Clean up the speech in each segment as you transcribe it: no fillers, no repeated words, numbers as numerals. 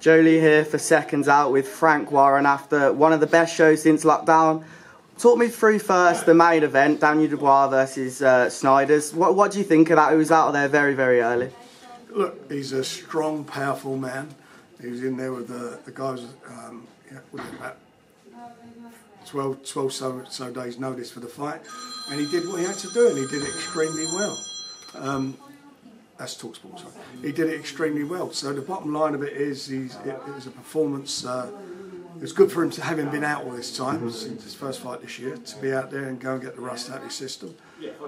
Joe Leigh here for Seconds Out with Frank Warren after one of the best shows since lockdown. Talk me through first the main event, Daniel Dubois versus Snyders. What do you think of that? He was out there very, very early. Look, he's a strong, powerful man. He was in there with the guys with about 12 so days notice for the fight, and he did what he had to do, and he did it extremely well. That's TalkSport, sorry. He did it extremely well. So the bottom line of it is, it was a performance. It was good for him to having been out all this time since his first fight this year, to be out there and go and get the rust out of his system,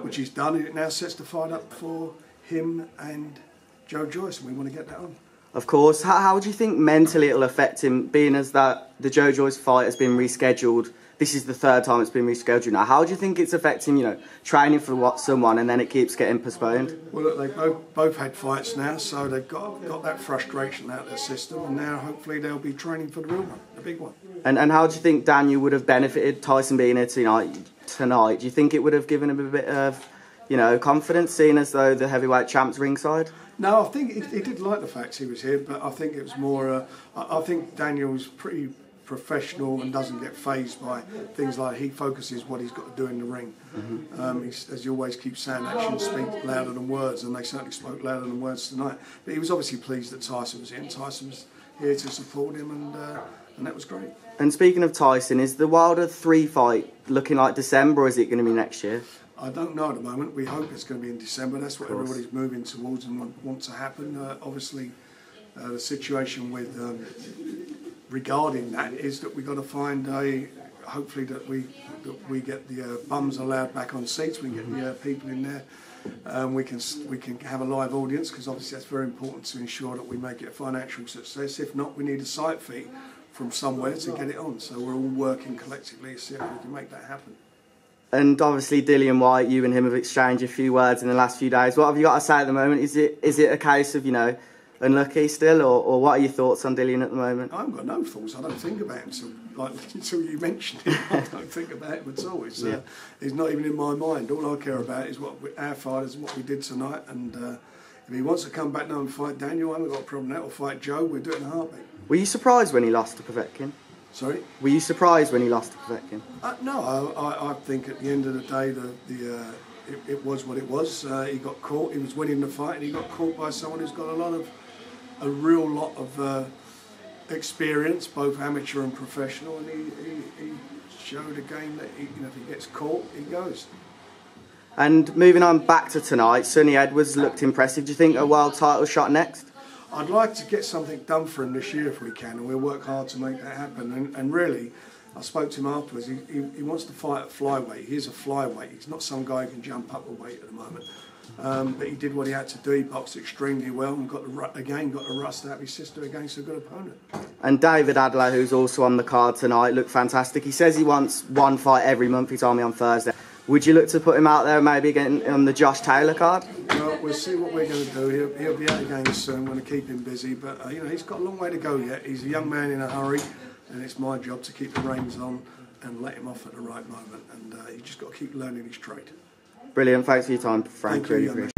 which he's done. And it now sets the fight up for him and Joe Joyce, and we want to get that on. Of course. How do you think mentally it'll affect him, being as that the Joe Joyce fight has been rescheduled? This is the third time it's been rescheduled now. How do you think it's affecting, training for someone and then it keeps getting postponed? Well, look, they both had fights now, so they've got that frustration out of their system, and now hopefully they'll be training for the real one, the big one. And how do you think Daniel would have benefited Tyson being here tonight? Do you think it would have given him a bit of, confidence, seeing as though the heavyweight champ's ringside? No, I think he did like the fact he was here, but I think it was more. I think Daniel's pretty professional and doesn't get fazed by things like he focuses what he's got to do in the ring. As he always keeps saying, actions speak louder than words, and they certainly spoke louder than words tonight. But he was obviously pleased that Tyson was here, and Tyson was here to support him, and that was great. And speaking of Tyson, is the Wilder 3 fight looking like December, or is it going to be next year? I don't know at the moment. We hope it's going to be in December. That's what everybody's moving towards and want to happen. Obviously, the situation with regarding that is that we've got to find hopefully that we get the bums allowed back on seats. We can get the people in there. We can have a live audience, because obviously that's very important to ensure that we make it a financial success. If not, we need a site fee from somewhere to get it on. So we're all working collectively to see how we can make that happen. And obviously Dillian Whyte, you and him have exchanged a few words in the last few days. What have you got to say at the moment? Is it a case of, unlucky still, or what are your thoughts on Dillian at the moment? I've got no thoughts. I don't think about him until you mentioned it. I don't think about him at all. It's not even in my mind. All I care about is what our fight is and what we did tonight. And if he wants to come back now and fight Daniel, I haven't got a problem with that. Or fight Joe, we'll do it in a heartbeat. Were you surprised when he lost to Povetkin? Sorry? Were you surprised when he lost to Povetkin? No, I think at the end of the day, it was what it was. He got caught. He was winning the fight, and he got caught by someone who's got a real lot of experience, both amateur and professional, and he showed again that if he gets caught, he goes. And moving on back to tonight, Sonny Edwards looked impressive. Do you think a world title shot next? I'd like to get something done for him this year if we can, and we'll work hard to make that happen. And really, I spoke to him afterwards. He wants to fight at flyweight. He's a flyweight. He's not some guy who can jump up a weight at the moment. But he did what he had to do. He boxed extremely well and got the rust out of his sister against a good opponent. And David Adler, who's also on the card tonight, looked fantastic. He says he wants one fight every month. He told me on Thursday. Would you look to put him out there, maybe getting on the Josh Taylor card? Well, we'll see what we're going to do. He'll be out again soon. We're going to keep him busy, but he's got a long way to go yet. He's a young man in a hurry, and it's my job to keep the reins on and let him off at the right moment. And he's just got to keep learning his trade. Brilliant. Thanks for your time, Frank. Thank you,